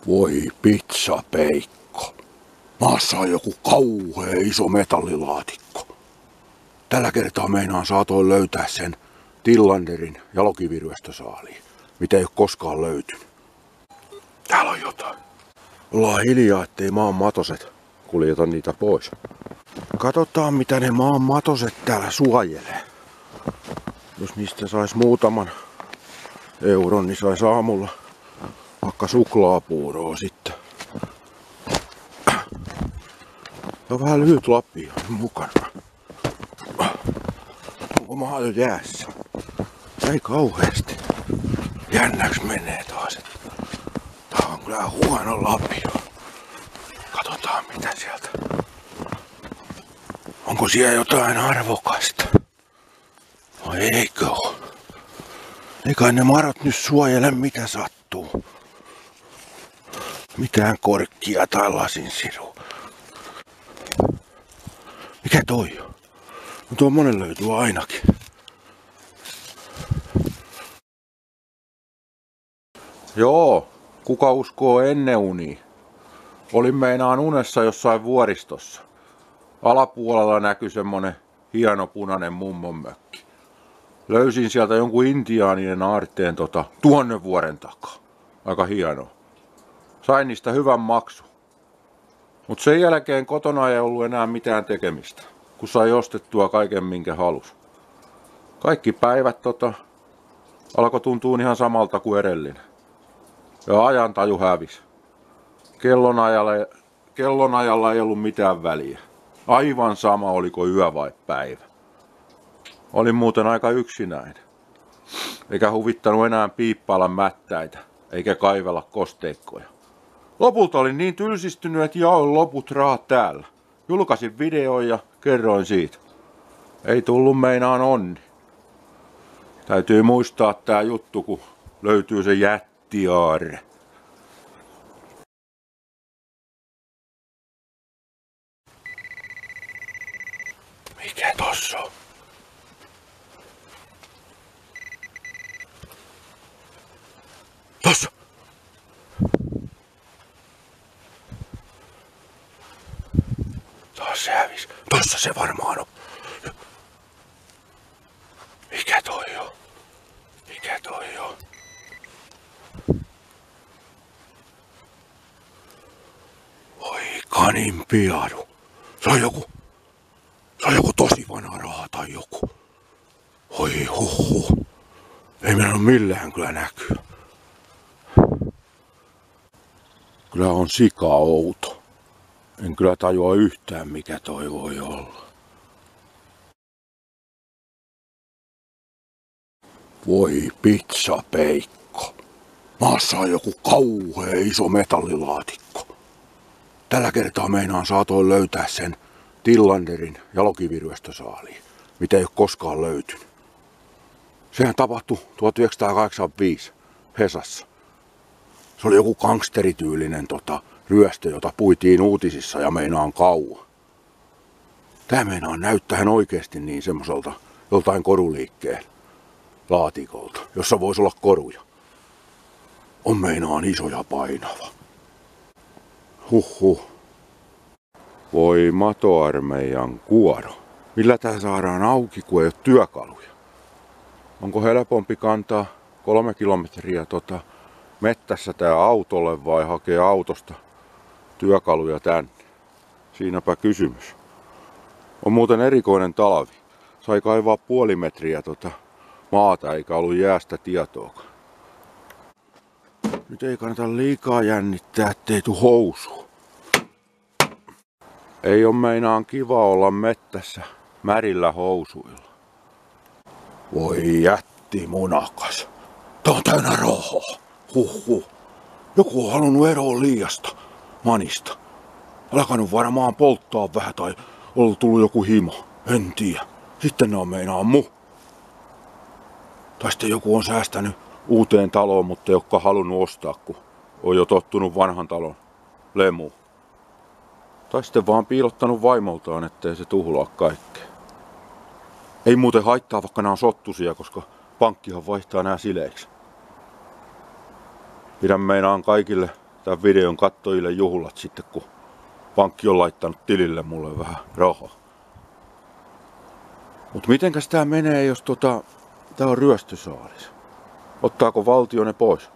Voi pizzapeikko. Maassa on joku kauhea iso metallilaatikko. Tällä kertaa meinaan saatoin löytää sen Tillanderin jalokiviryöstösaaliin, mitä ei ole koskaan löytynyt. Täällä on jotain. Ollaan hiljaa, ettei maan matoset kuljeta niitä pois. Katsotaan, mitä ne maan matoset täällä suojelee. Jos niistä sais muutaman euron, niin sais aamulla vaikka suklaapuuroa sitten. Se on vähän lyhyt lapio mukana. Onko maa jo jäässä? Ei kauheasti. Jännäks menee taas. Tää on kyllä huono lapio. Katsotaan mitä sieltä. Onko siellä jotain arvokasta? Vai eikö oo? Eikä ne marot nyt suojele mitä sattuu. Mitään korkkia tai lasinsirua. Mikä toi on? No tuommoinen löytyy ainakin. Joo, kuka uskoo ennen unia? Olin meinaan unessa jossain vuoristossa. Alapuolella näkyi semmonen hieno punainen mummon mökki. Löysin sieltä jonkun intiaanien aarteen tuonne vuoren takaa. Aika hienoa. Sain niistä hyvän maksu. Mut sen jälkeen kotona ei ollut enää mitään tekemistä, kun sai ostettua kaiken minkä halus. Kaikki päivät alkoi tuntua ihan samalta kuin edellinen. Ja ajantaju hävisi. Kellonajalla ei ollut mitään väliä. Aivan sama oliko yö vai päivä. Olin muuten aika yksinäinen. Eikä huvittanut enää piippailla mättäitä, eikä kaivella kosteikkoja. Lopulta olin niin tylsistynyt, että jaoin loput rahat täällä. Julkaisin videon ja kerroin siitä. Ei tullut meinaan onni. Täytyy muistaa tää juttu, kun löytyy se jättiaarre. Mikä tossa on? Tossa! Taas se hävis. Tossa se varmaan on. Mikä toi on? Mikä toi on? Oi kanin piadu. Se on joku tosi vanha raha tai joku. Oi huhhuh. Ei meillä ole millään kyllä näkyy. Kyllä on sika outo. En kyllä tajua yhtään mikä toi voi olla. Voi pizzapeikko. Maassa on joku kauhea iso metallilaatikko. Tällä kertaa meinaan saatoin löytää sen Tillanderin jalokiviryöstösaaliin, mitä ei ole koskaan löytynyt. Sehän tapahtui 1985 Hesassa. Se oli joku gangsterityylinen ryöstö, jota puitiin uutisissa ja meinaan kauan. Tää meinaan näyttää oikeesti niin semmoiselta joltain koruliikkeen laatikolta, jossa voisi olla koruja. On meinaan iso ja painava. Huhhuh. Voi matoarmeijan kuoro. Millä tää saadaan auki, kun ei ole työkaluja? Onko helpompi kantaa 3 kilometriä mettässä tää autolle vai hakee autosta työkaluja tänne? Siinäpä kysymys. On muuten erikoinen talvi. Sai kaivaa 0,5 metriä maata eikä ollut jäästä tietoakaan. Nyt ei kannata liikaa jännittää, ettei tuu housuun. Ei oo meinaan kiva olla mettässä märillä housuilla. Voi jätti munakas. Tää on täynnä rahaa. Huhhuh. Joku on halunnut eroon liiasta manista. Alkanut varmaan polttaa vähän tai ollut tullut joku himo. En tiedä. Sitten ne on meinaan Tai sitten joku on säästänyt uuteen taloon, mutta ei olekaan halunnut ostaa, kun on jo tottunut vanhan talon lemuun. Tai sitten vaan piilottanut vaimoltaan, ettei se tuhlaa kaikkea. Ei muuten haittaa, vaikka nämä on sottusia, koska pankkihan vaihtaa nämä sileiksi. Pidän meinaan kaikille tämän videon katsojille juhlat sitten, kun pankki on laittanut tilille mulle vähän rahaa. Mut mitenkäs tää menee, jos tää on ryöstösaalis? Ottaako valtio ne pois?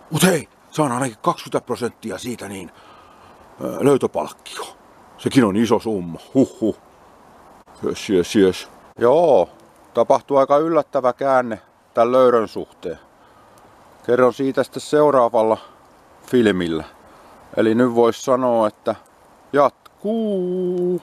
Mut hei, saan ainakin 20% siitä niin löytöpalkkio. Sekin on iso summa. Huhhuh. Jes. Joo, tapahtui aika yllättävä käänne tämän löydön suhteen. Kerron siitä sitten seuraavalla filmillä. Eli nyt voisi sanoa, että jatkuu.